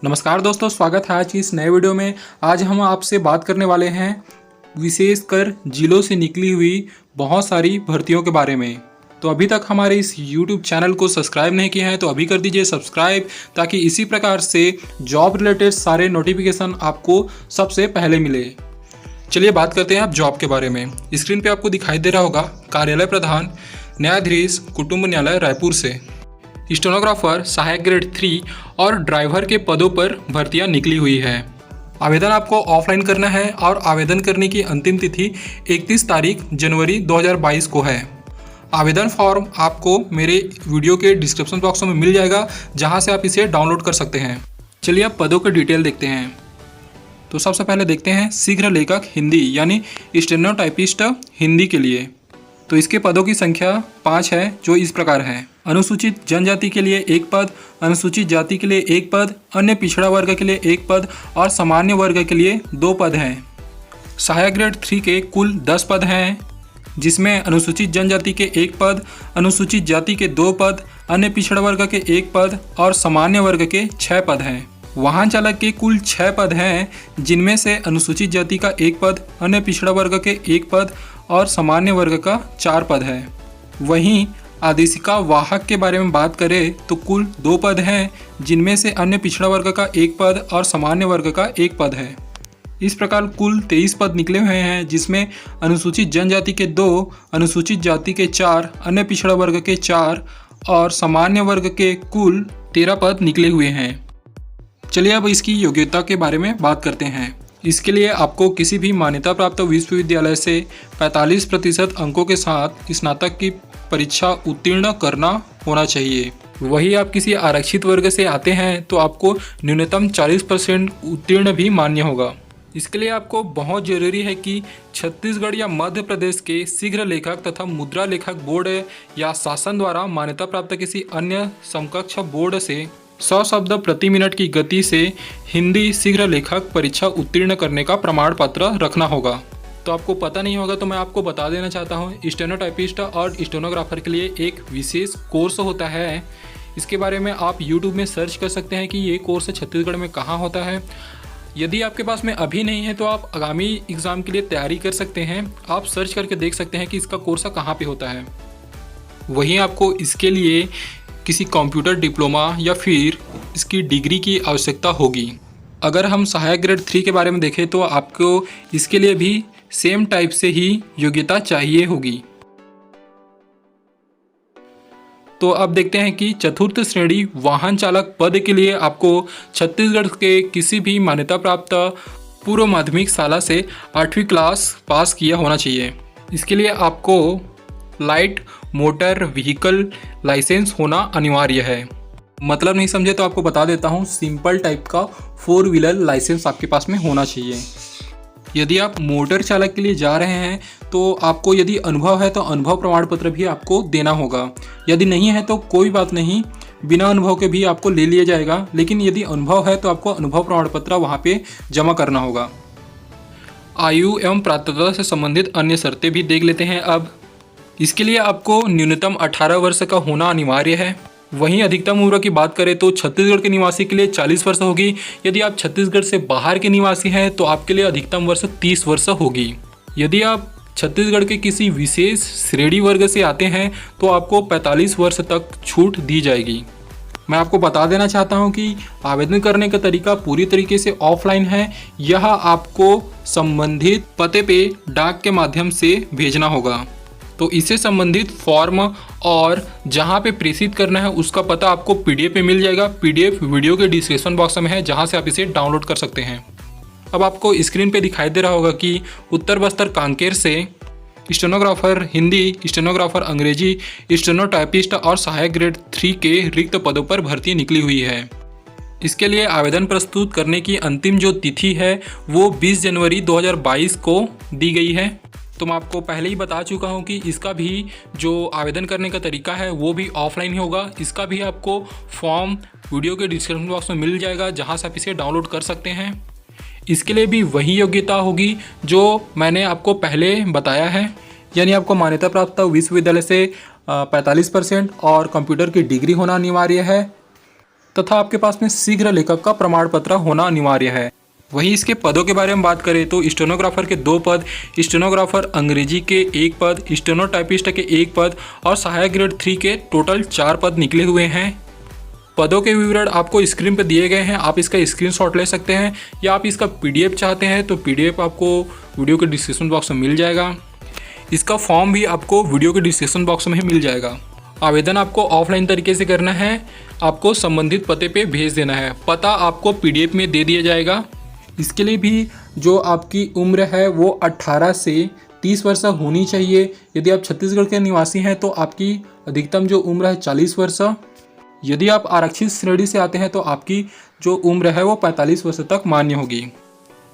नमस्कार दोस्तों, स्वागत है आज की इस नए वीडियो में। आज हम आपसे बात करने वाले हैं विशेषकर जिलों से निकली हुई बहुत सारी भर्तियों के बारे में। तो अभी तक हमारे इस YouTube चैनल को सब्सक्राइब नहीं किया है तो अभी कर दीजिए सब्सक्राइब, ताकि इसी प्रकार से जॉब रिलेटेड सारे नोटिफिकेशन आपको सबसे पहले मिले। चलिए बात करते हैं आप जॉब के बारे में। स्क्रीन पे आपको दिखाई दे रहा होगा कार्यालय प्रधान न्यायाधीश कुटुंब न्यायालय रायपुर से स्टेनोग्राफर सहायक ग्रेड 3 और ड्राइवर के पदों पर भर्तियां निकली हुई है। आवेदन आपको ऑफलाइन करना है और आवेदन करने की अंतिम तिथि 31 तारीख जनवरी 2022 को है। आवेदन फॉर्म आपको मेरे वीडियो के डिस्क्रिप्शन बॉक्स में मिल जाएगा, जहां से आप इसे डाउनलोड कर सकते हैं। चलिए अब पदों के डिटेल देखते हैं। तो सबसे पहले देखते हैं शीघ्र लेखक हिंदी यानी स्टेनोटाइपिस्ट हिंदी के लिए। तो इसके पदों की संख्या 5 है, जो इस प्रकार है। अनुसूचित जनजाति के लिए 1 पद, अनुसूचित जाति के लिए 1 पद, अन्य पिछड़ा वर्ग के लिए 1 पद और सामान्य वर्ग के लिए 2 पद हैं। सहायक ग्रेड 3 के कुल 10 पद हैं, जिसमें अनुसूचित जनजाति के 1 पद, अनुसूचित जाति के 2 पद, अन्य पिछड़ा वर्ग के 1 पद और सामान्य वर्ग के 6 पद हैं। वाहन चालक के कुल 6 पद हैं, जिनमें से अनुसूचित जाति का 1 पद, अन्य पिछड़ा वर्ग के 1 पद और सामान्य वर्ग का 4 पद है। वहीं आदेशिका वाहक के बारे में बात करें तो कुल 2 पद हैं, जिनमें से अन्य पिछड़ा वर्ग का 1 पद और सामान्य वर्ग का 1 पद है। इस प्रकार कुल 23 पद निकले हुए हैं, जिसमें अनुसूचित जनजाति के 2, अनुसूचित जाति के 4, अन्य पिछड़ा वर्ग के 4 और सामान्य वर्ग के कुल 13 पद निकले हुए हैं। चलिए अब इसकी योग्यता के बारे में बात करते हैं। इसके लिए आपको किसी भी मान्यता प्राप्त विश्वविद्यालय से 45% अंकों के साथ स्नातक की परीक्षा उत्तीर्ण करना होना चाहिए। वही आप किसी आरक्षित वर्ग से आते हैं तो आपको न्यूनतम 40% उत्तीर्ण भी मान्य होगा। इसके लिए आपको बहुत जरूरी है कि छत्तीसगढ़ या मध्य प्रदेश के शीघ्र लेखक तथा मुद्रा लेखक बोर्ड या शासन द्वारा मान्यता प्राप्त किसी अन्य समकक्ष बोर्ड से 100 शब्द प्रति मिनट की गति से हिंदी शीघ्र लेखक परीक्षा उत्तीर्ण करने का प्रमाण पत्र रखना होगा। तो आपको पता नहीं होगा तो मैं आपको बता देना चाहता हूँ, स्टेनोटाइपिस्ट और स्टेनोग्राफर के लिए एक विशेष कोर्स होता है। इसके बारे में आप YouTube में सर्च कर सकते हैं कि ये कोर्स छत्तीसगढ़ में कहाँ होता है। यदि आपके पास में अभी नहीं है तो आप आगामी एग्ज़ाम के लिए तैयारी कर सकते हैं। आप सर्च करके देख सकते हैं कि इसका कोर्स कहाँ पर होता है। वहीं आपको इसके लिए किसी कंप्यूटर डिप्लोमा या फिर इसकी डिग्री की आवश्यकता होगी। अगर हम सहायक ग्रेड 3 के बारे में देखें तो आपको इसके लिए भी सेम टाइप से ही योग्यता चाहिए होगी। तो अब देखते हैं कि चतुर्थ श्रेणी वाहन चालक पद के लिए आपको छत्तीसगढ़ के किसी भी मान्यता प्राप्त पूर्व माध्यमिक शाला से 8वीं क्लास पास किया होना चाहिए। इसके लिए आपको लाइट मोटर व्हीकल लाइसेंस होना अनिवार्य है। मतलब नहीं समझे तो आपको बता देता हूँ, सिंपल टाइप का 4 व्हीलर लाइसेंस आपके पास में होना चाहिए। यदि आप मोटर चालक के लिए जा रहे हैं तो आपको यदि अनुभव है तो अनुभव प्रमाण पत्र भी आपको देना होगा। यदि नहीं है तो कोई बात नहीं, बिना अनुभव के भी आपको ले लिया जाएगा, लेकिन यदि अनुभव है तो आपको अनुभव प्रमाण पत्र वहाँ पे जमा करना होगा। आयु एवं पात्रता से संबंधित अन्य शर्तें भी देख लेते हैं। अब इसके लिए आपको न्यूनतम 18 वर्ष का होना अनिवार्य है। वहीं अधिकतम उम्र की बात करें तो छत्तीसगढ़ के निवासी के लिए 40 वर्ष होगी। यदि आप छत्तीसगढ़ से बाहर के निवासी हैं तो आपके लिए अधिकतम वर्ष 30 वर्ष होगी। यदि आप छत्तीसगढ़ के किसी विशेष श्रेणी वर्ग से आते हैं तो आपको 45 वर्ष तक छूट दी जाएगी। मैं आपको बता देना चाहता हूं कि आवेदन करने का तरीका पूरी तरीके से ऑफलाइन है। यह आपको संबंधित पते पे डाक के माध्यम से भेजना होगा। तो इससे संबंधित फॉर्म और जहां पे प्रेषित करना है उसका पता आपको PDF पे मिल जाएगा। PDF वीडियो के डिस्क्रिप्शन बॉक्स में है, जहां से आप इसे डाउनलोड कर सकते हैं। अब आपको स्क्रीन पे दिखाई दे रहा होगा कि उत्तर बस्तर कांकेर से स्टेनोग्राफर हिंदी, स्टेनोग्राफर अंग्रेजी, स्टेनोटाइपिस्ट और सहायक ग्रेड 3 के रिक्त पदों पर भर्ती निकली हुई है। इसके लिए आवेदन प्रस्तुत करने की अंतिम जो तिथि है वो 20 जनवरी 2022 को दी गई है। तो मैं आपको पहले ही बता चुका हूं कि इसका भी जो आवेदन करने का तरीका है वो भी ऑफलाइन ही होगा। इसका भी आपको फॉर्म वीडियो के डिस्क्रिप्शन बॉक्स में मिल जाएगा, जहां से आप इसे डाउनलोड कर सकते हैं। इसके लिए भी वही योग्यता होगी जो मैंने आपको पहले बताया है, यानी आपको मान्यता प्राप्त विश्वविद्यालय से 45% और कंप्यूटर की डिग्री होना अनिवार्य है। तथा आपके पास में शीघ्र लेखक का प्रमाण पत्र होना अनिवार्य है। वहीं इसके पदों के बारे में बात करें तो स्टेनोग्राफर के 2 पद, स्टेनोग्राफर अंग्रेजी के 1 पद, स्टेनोटाइपिस्ट के 1 पद और सहायक ग्रेड 3 के टोटल 4 पद निकले हुए हैं। पदों के विवरण आपको स्क्रीन पर दिए गए हैं, आप इसका स्क्रीनशॉट ले सकते हैं या आप इसका PDF चाहते हैं तो PDF आपको वीडियो के डिस्क्रिप्शन बॉक्स में मिल जाएगा। इसका फॉर्म भी आपको वीडियो के डिस्क्रिप्शन बॉक्स में ही मिल जाएगा। आवेदन आपको ऑफलाइन तरीके से करना है, आपको संबंधित पते पे भेज देना है, पता आपको PDF में दे दिया जाएगा। इसके लिए भी जो आपकी उम्र है वो 18 से 30 वर्ष होनी चाहिए। यदि आप छत्तीसगढ़ के निवासी हैं तो आपकी अधिकतम जो उम्र है 40 वर्ष। यदि आप आरक्षित श्रेणी से आते हैं तो आपकी जो उम्र है वो 45 वर्ष तक मान्य होगी।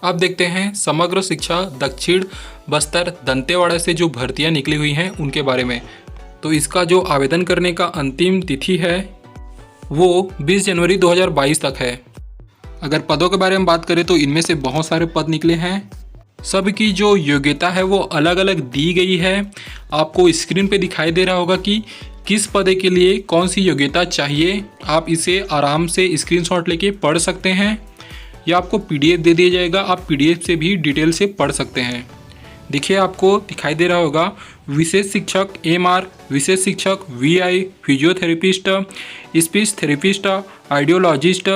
आप देखते हैं समग्र शिक्षा दक्षिण बस्तर दंतेवाड़ा से जो भर्तियां निकली हुई हैं उनके बारे में। तो इसका जो आवेदन करने का अंतिम तिथि है वो 20 जनवरी 2022 तक है। अगर पदों के बारे में बात करें तो इनमें से बहुत सारे पद निकले हैं। सबकी जो योग्यता है वो अलग अलग दी गई है। आपको स्क्रीन पे दिखाई दे रहा होगा कि किस पद के लिए कौन सी योग्यता चाहिए। आप इसे आराम से स्क्रीनशॉट लेके पढ़ सकते हैं या आपको PDF दे दिया जाएगा, आप PDF से भी डिटेल से पढ़ सकते हैं। देखिए आपको दिखाई दे रहा होगा विशेष शिक्षक MR, विशेष शिक्षक VI, physiotherapist, speech therapist, ideologist,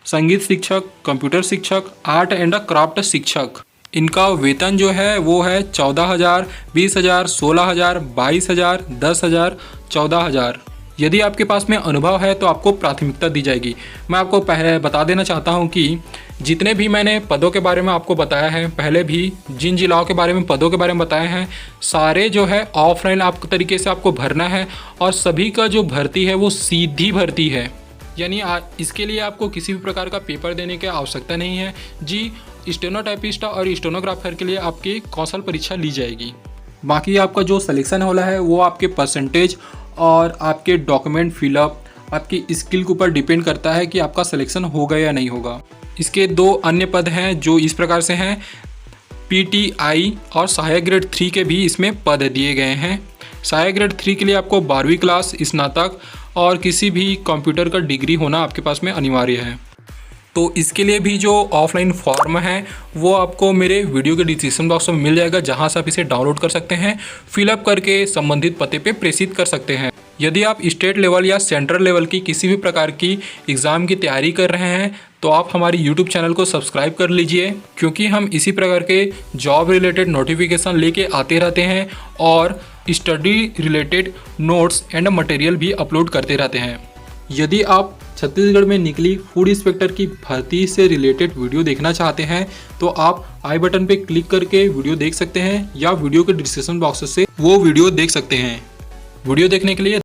संगीत शिक्षक, कंप्यूटर शिक्षक, आर्ट एंड क्राफ्ट शिक्षक। इनका वेतन जो है वो है 14,000, 20,000, 16,000, 22,000, 10,000, 14,000। यदि आपके पास में अनुभव है तो आपको प्राथमिकता दी जाएगी। मैं आपको पहले बता देना चाहता हूं कि जितने भी मैंने पदों के बारे में आपको बताया है, पहले भी जिन जिलाओं के बारे में पदों के बारे में बताए हैं, सारे जो है ऑफलाइन आप तरीके से आपको भरना है और सभी का जो भर्ती है वो सीधी भर्ती है। यानी इसके लिए आपको किसी भी प्रकार का पेपर देने की आवश्यकता नहीं है जी। स्टेनोटाइपिस्ट और स्टेनोग्राफर के लिए आपकी कौशल परीक्षा ली जाएगी। बाकी आपका जो सिलेक्शन वाला है वो आपके परसेंटेज और आपके डॉक्यूमेंट फिलअप, आपकी स्किल के ऊपर डिपेंड करता है कि आपका सिलेक्शन होगा या नहीं होगा। इसके 2 अन्य पद हैं जो इस प्रकार से हैं। PTI और सहायक ग्रेड 3 के भी इसमें पद दिए गए हैं। सहायक ग्रेड 3 के लिए आपको 12वीं क्लास, स्नातक और किसी भी कंप्यूटर का डिग्री होना आपके पास में अनिवार्य है। तो इसके लिए भी जो ऑफलाइन फॉर्म है वो आपको मेरे वीडियो के डिस्क्रिप्शन बॉक्स में मिल जाएगा, जहां से आप इसे डाउनलोड कर सकते हैं, फिलअप करके संबंधित पते पे प्रेषित कर सकते हैं। यदि आप स्टेट लेवल या सेंट्रल लेवल की किसी भी प्रकार की एग्ज़ाम की तैयारी कर रहे हैं तो आप हमारी यूट्यूब चैनल को सब्सक्राइब कर लीजिए, क्योंकि हम इसी प्रकार के जॉब रिलेटेड नोटिफिकेशन लेके आते रहते हैं और study related notes and material भी अपलोड करते रहते हैं। यदि आप छत्तीसगढ़ में निकली फूड इंस्पेक्टर की भर्ती से रिलेटेड वीडियो देखना चाहते हैं तो आप आई बटन पे क्लिक करके वीडियो देख सकते हैं या वीडियो के डिस्क्रिप्शन बॉक्स से वो वीडियो देख सकते हैं। वीडियो देखने के लिए